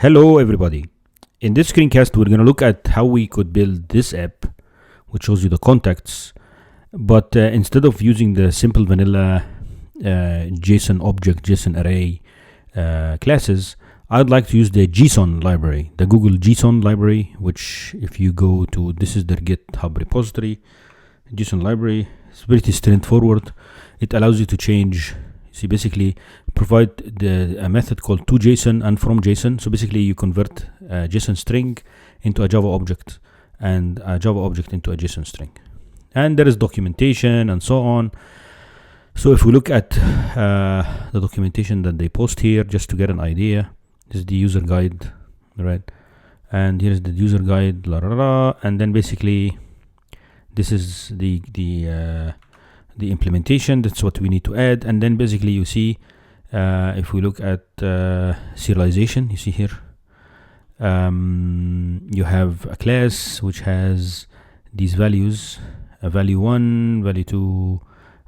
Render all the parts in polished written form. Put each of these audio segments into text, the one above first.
Hello everybody. In this screencast we're going to look at how we could build this app which shows you the contacts, but instead of using the simple vanilla JSON object, JSON array classes, I'd like to use the GSON library, the Google GSON library, which if you go to, this is their GitHub repository, GSON library. It's pretty straightforward. It allows you to change, see, basically provide a method called toJSON and fromJSON. So basically you convert a JSON string into a Java object and a Java object into a JSON string. And there is documentation and so on. So if we look at the documentation that they post here, just to get an idea, this is the user guide, right? And here's the user guide, and then basically this is the implementation. That's what we need to add. And then basically you see, if we look at serialization, you see here, you have a class which has these values, value 1, value 2,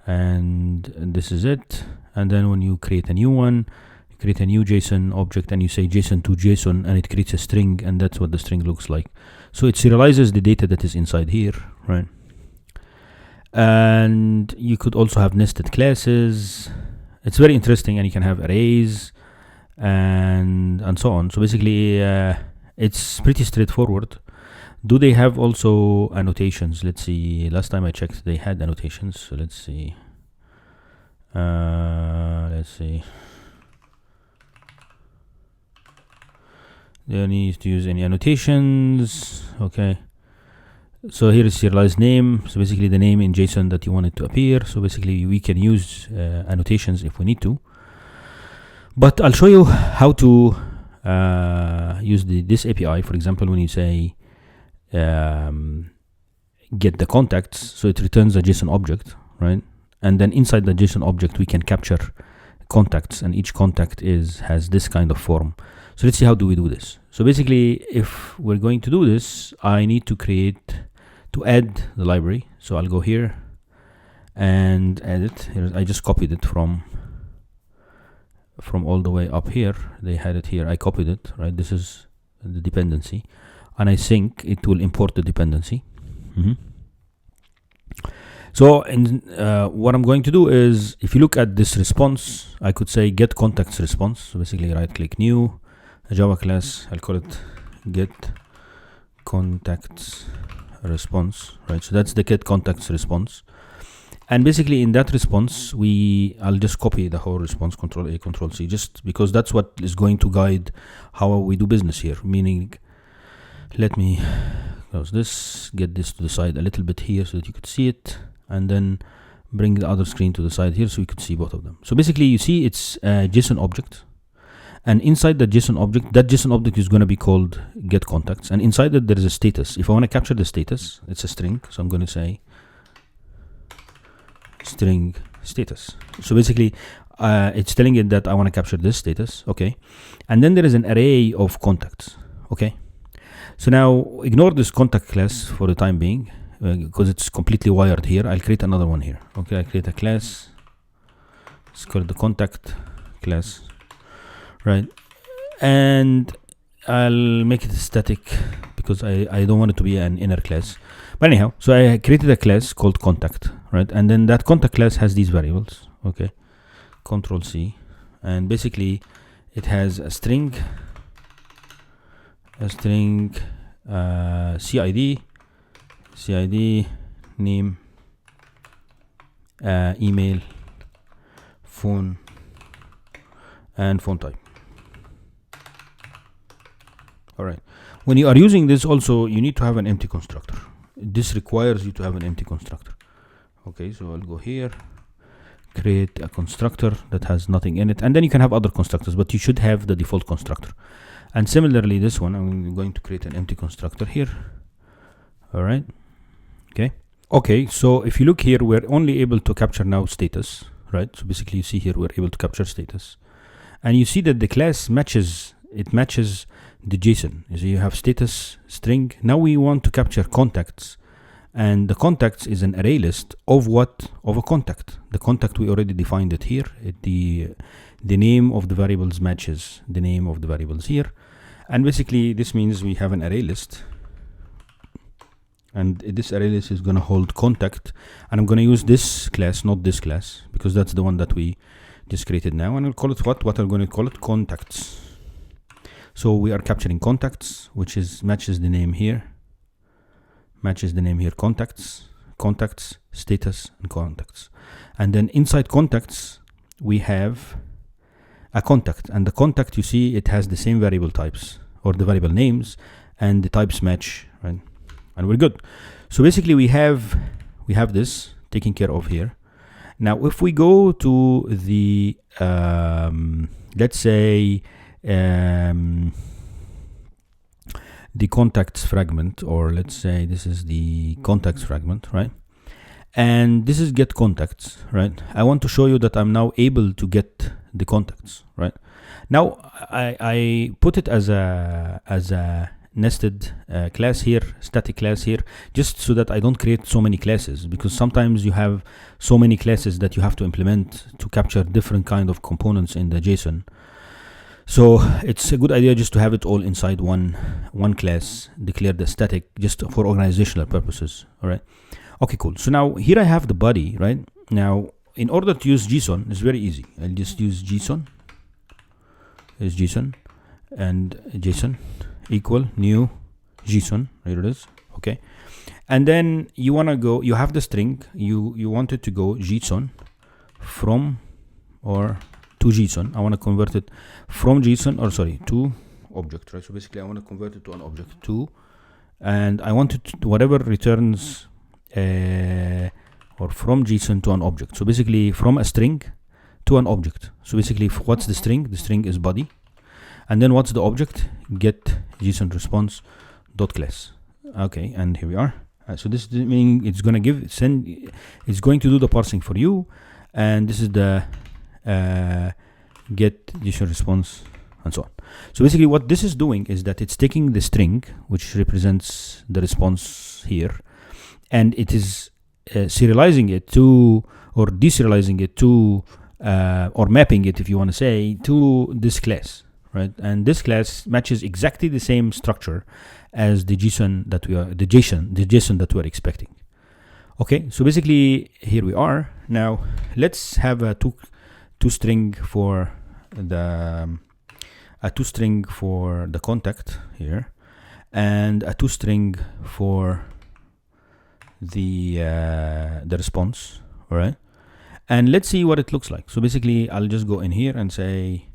and this is it. And then when you create a new one, you create a new JSON object and you say JSON to JSON, and it creates a string, and that's what the string looks like. So it serializes the data that is inside here, right? And you could also have nested classes. It's very interesting, and you can have arrays and so on. So basically it's pretty straightforward. Do they have also annotations? Let's see. Last time I checked they had annotations, so let's see. They don't need to use any annotations. Okay, so here is serialized name. So basically the name in JSON that you want it to appear. So basically we can use annotations if we need to. But I'll show you how to use this API. For example, when you say get the contacts, so it returns a JSON object, right? And then inside the JSON object we can capture contacts, and each contact has this kind of form. So let's see how do we do this. So basically, if we're going to do this, I need to add the library. So I'll go here and add it. Here, I just copied it from all the way up here. They had it here. I copied it, right? This is the dependency, and I think it will import the dependency. So what I'm going to do is, if you look at this response, I could say get contacts response. So basically right click new, a Java class, I'll call it get contacts response, right? So that's the get contacts response. And basically in that response, I'll just copy the whole response, Control A, Control C, just because that's what is going to guide how we do business here. Meaning, let me close this, get this to the side a little bit here so that you could see it, and then bring the other screen to the side here so you could see both of them. So basically you see it's a JSON object, and inside the JSON object, that JSON object is going to be called get contacts, and inside it there is a status. If I want to capture the status, it's a string, so I'm going to say string status. So basically it's telling it that I want to capture this status, okay? And then there is an array of contacts, okay? So now ignore this contact class for the time being, because it's completely wired here. I'll create another one here. Okay, I'll create a class. Let's call it the contact class, right? And I'll make it static because I don't want it to be an inner class. But anyhow, so I created a class called contact, right? And then that contact class has these variables. Okay, Control C, and basically it has a string, CID, name, email, phone, and phone type. All right. When you are using this, also you need to have an empty constructor. This requires you to have an empty constructor. Okay, so I'll go here, create a constructor that has nothing in it, and then you can have other constructors, but you should have the default constructor. And similarly, this one, I'm going to create an empty constructor here. All right. Okay, so if you look here, we're only able to capture now status, right? So basically you see here, we're able to capture status. And you see that the class matches the JSON. So you have status string. Now we want to capture contacts, and the contacts is an array list of what? Of a contact. The contact, we already defined it here. The name of the variables matches the name of the variables here. And basically this means we have an array list, and this array list is going to hold contact, and I'm going to use this class, not this class, because that's the one that we just created now, and I'll call it what I'm going to call it contacts. So we are capturing contacts, which is matches the name here, contacts, status, and contacts. And then inside contacts we have a contact, and the contact, you see, it has the same variable types, or the variable names, and the types match, right? And we're good. So basically we have this taken care of here. Now if we go to the let's say the contacts fragment, or let's say this is the contacts fragment, right? And this is get contacts, right? I want to show you that I'm now able to get the contacts, right? Now I put it as a nested class here, static class here, just so that I don't create so many classes, because sometimes you have so many classes that you have to implement to capture different kind of components in the JSON. So it's a good idea just to have it all inside one class, declare the static, just for organizational purposes. All right. Okay, cool. So now here I have the body, right? Now in order to use JSON, it's very easy. I'll just use JSON. There's JSON, and JSON equal new JSON. Here it is. Okay. And then you want to go, you have the string, you want it to go JSON from or to JSON. I want to convert it from JSON, or sorry, to object, right? So basically I want to convert it to an object to, and I want it to, whatever returns or from JSON to an object. So basically from a string to an object. So basically what's the string? The string is body. And then what's the object? Get JSON response dot class. Okay, and here we are. So this is meaning it's gonna it's going to do the parsing for you, and this is the get JSON response and so on. So basically what this is doing is that it's taking the string, which represents the response here, and it is serializing it to, or deserializing it to, or mapping it, if you want to say, to this class. Right, and this class matches exactly the same structure as the JSON that the JSON that we're expecting. Okay, so basically here we are. Now let's have a two string for the contact here, and a toString for the response. All right, and let's see what it looks like. So basically I'll just go in here and say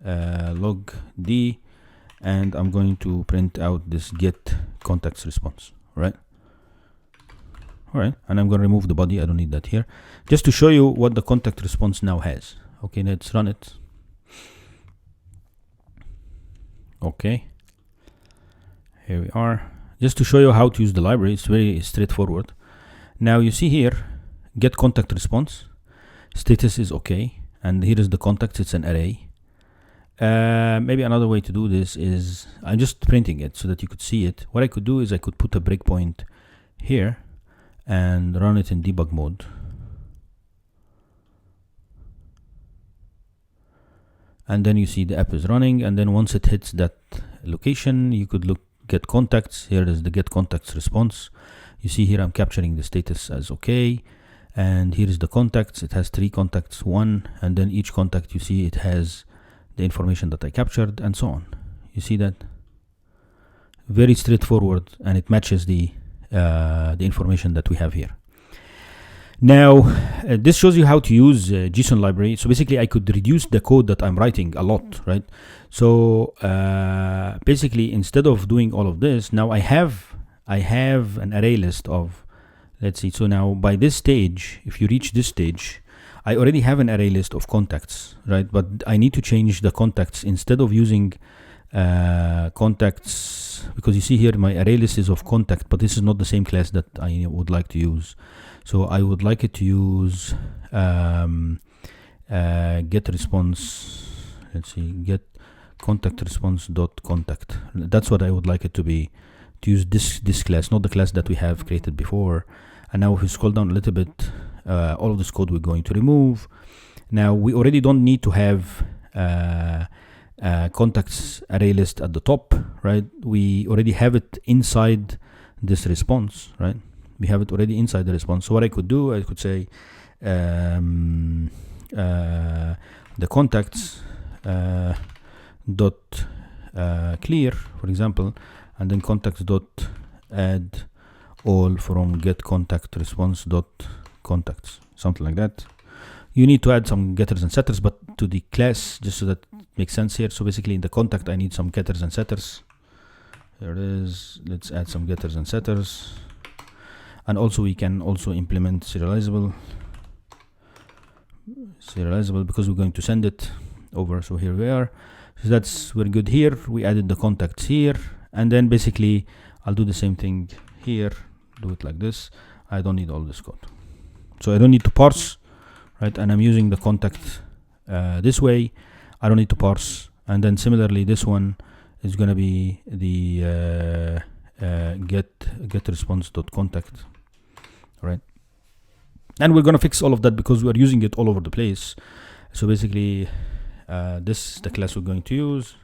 log d, and I'm going to print out this get contacts response. All right, and I'm going to remove the body. I don't need that here, just to show you what the contact response now has. Okay, let's run it. Okay, here we are, just to show you how to use the library. It's very straightforward. Now you see here, get contact response, status is okay, and here is the contact. It's an array. Maybe another way to do this is I'm just printing it so that you could see it. What I could do is I could put a breakpoint here and run it in debug mode. And then you see the app is running, and then once it hits that location, you could look get contacts. Here is the get contacts response. You see here I'm capturing the status as okay, and here is the contacts. It has 3 contacts, 1, and then each contact, you see it has the information that I captured, and so on. You see that? Very straightforward, and it matches the information that we have here. Now this shows you how to use JSON library. So basically I could reduce the code that I'm writing a lot, right? So basically instead of doing all of this, now I have an array list of, let's see, so now by this stage, if you reach this stage, I already have an array list of contacts, right? But I need to change the contacts. Instead of using contacts, because you see here my array list is of contact, but this is not the same class that I would like to use. So I would like it to use get response, let's see, get contact response dot contact. That's what I would like it to be, to use this class, not the class that we have created before. And now if we scroll down a little bit, all of this code we're going to remove. Now we already don't need to have contacts array list at the top, right? We already have it inside this response, right? We have it already inside the response. So what I could do, I could say the contacts dot clear, for example, and then contacts dot add all from get contact response dot contacts, something like that. You need to add some getters and setters, but to the class, just so that it makes sense here. So basically in the contact, I need some getters and setters. There it is. Let's add some getters and setters. And also we can also implement serializable because we're going to send it over. So here we are. So we're good here. We added the contacts here, and then basically I'll do the same thing here. Do it like this. I don't need all this code, so I don't need to parse, right? And I'm using the contact this way. I don't need to parse. And then similarly, this one is gonna be the get response dot contact, right? And we're gonna fix all of that because we're using it all over the place. So basically, this is the class we're going to use.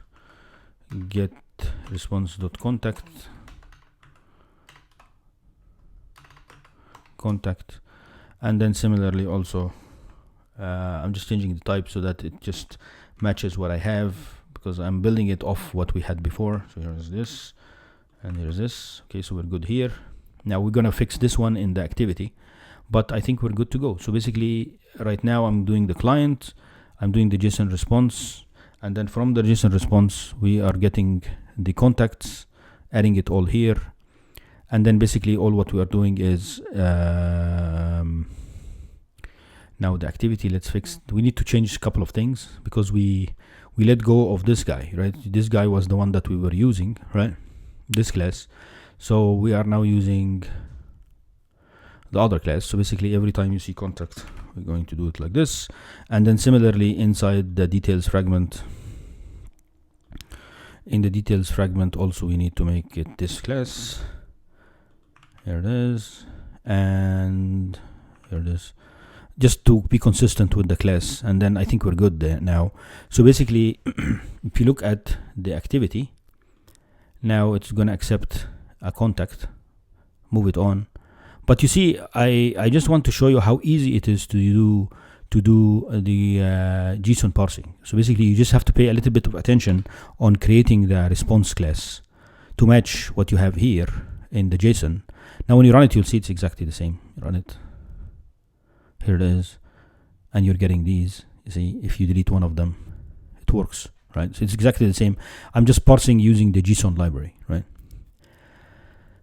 Get response dot contact, and then similarly also, I'm just changing the type so that it just matches what I have, because I'm building it off what we had before. So here's this, and here's this. Okay, so we're good here. Now we're gonna fix this one in the activity, but I think we're good to go. So basically, right now I'm doing the client, I'm doing the JSON response, and then from the JSON response, we are getting the contacts, adding it all here. And then basically all what we are doing is, now the activity, let's fix, we need to change a couple of things because we let go of this guy, right? This guy was the one that we were using, right? This class. So we are now using the other class. So basically every time you see contact, we're going to do it like this. And then similarly inside the details fragment, in the details fragment also we need to make it this class. Here it is, and here it is, just to be consistent with the class. And then I think we're good there now. So basically, if you look at the activity, now it's gonna accept a contact, move it on. But you see, I just want to show you how easy it is to do the JSON parsing. So basically, you just have to pay a little bit of attention on creating the response class to match what you have here in the JSON. Now when you run it, you'll see it's exactly the same. You run it, here it is, and you're getting these. You see, if you delete one of them, it works, right? So it's exactly the same. I'm just parsing using the JSON library, right?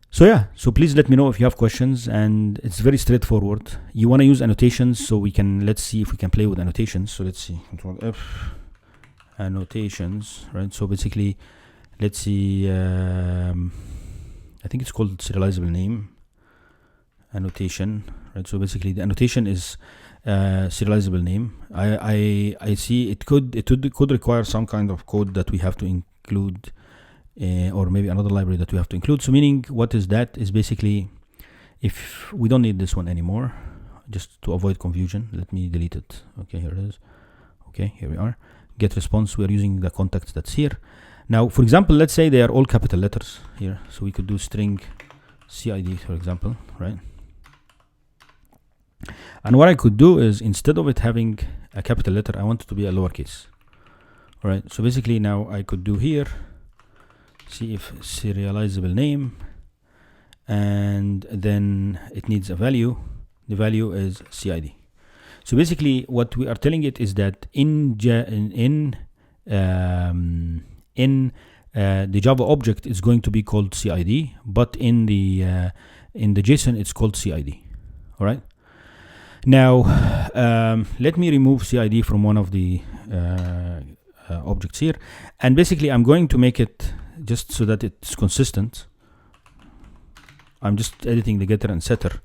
So yeah, so please let me know if you have questions, and it's very straightforward. You want to use annotations, so we can, let's see if we can play with annotations. So let's see, Control F, annotations, right? So basically, let's see, I think it's called serializable name annotation, right? So basically the annotation is serializable name. I see it could require some kind of code that we have to include, or maybe another library that we have to include. So meaning, what is that is basically, if we don't need this one anymore, just to avoid confusion, let me delete it. Okay, here it is. Okay, here we are. Get response, we are using the context that's here. Now, for example, let's say they are all capital letters here. So we could do string CID, for example, right? And what I could do is, instead of it having a capital letter, I want it to be a lowercase. All right, so basically now I could do here, see if serializable name, and then it needs a value. The value is CID. So basically what we are telling it is that in the Java object is going to be called CID, but in the JSON it's called CID. All right. Now let me remove CID from one of the objects here, and basically I'm going to make it just so that it's consistent. I'm just editing the getter and setter,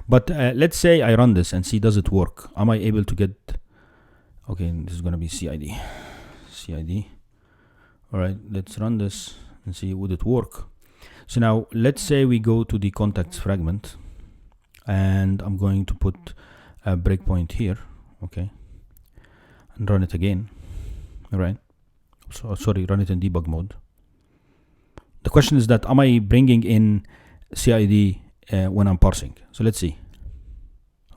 but let's say I run this and see, does it work? Am I able to get, okay, this is going to be CID. All right, let's run this and see, would it work? So now let's say we go to the contacts fragment, and I'm going to put a breakpoint here, okay, and run it again. All right, So sorry, run it in debug mode. The question is that, am I bringing in CID when I'm parsing? So let's see.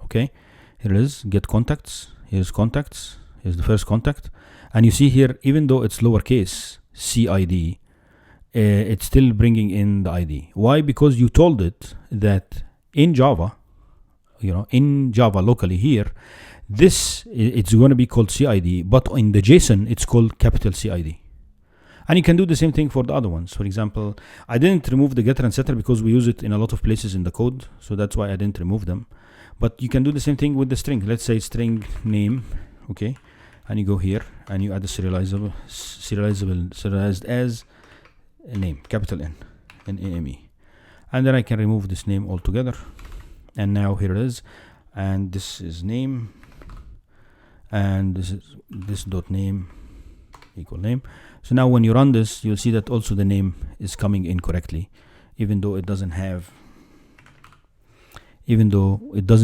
Okay, here it is, get contacts. Here's contacts. Here's the first contact. And you see here, even though it's lowercase CID, it's still bringing in the ID. Why? Because you told it that in Java, in Java locally here, it's going to be called CID, but in the JSON, it's called capital CID. And you can do the same thing for the other ones. For example, I didn't remove the getter and setter because we use it in a lot of places in the code. So that's why I didn't remove them. But you can do the same thing with the string. Let's say string name, okay? And you go here and you add the serialized as a name, capital N, N-A-M-E. And then I can remove this name altogether. And now here it is. And this is name. And this is this dot name equal name. So now when you run this, you'll see that also the name is coming in correctly, even though it doesn't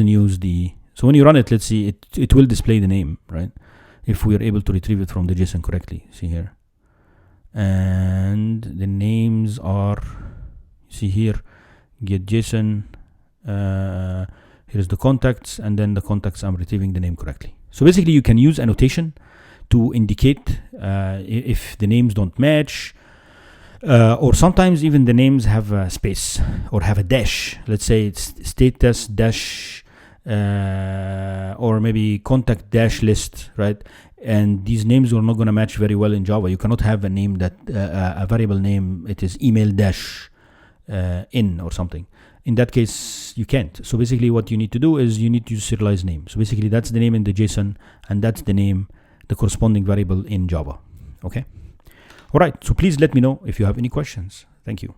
use the, so when you run it, let's see, it will display the name, right? If we are able to retrieve it from the JSON correctly, see here. And the names are, see here, get JSON, here's the contacts, and then the contacts, I'm retrieving the name correctly. So basically you can use annotation to indicate if the names don't match, or sometimes even the names have a space or have a dash. Let's say it's status dash, or maybe contact dash list, right? And these names are not going to match very well in Java. You cannot have a name that a variable name, it is email dash in or something. In that case, you can't. So basically what you need to do is you need to use serialized name. So basically that's the name in the JSON, and that's the name, the corresponding variable in Java. Okay. All right. So please let me know if you have any questions. Thank you.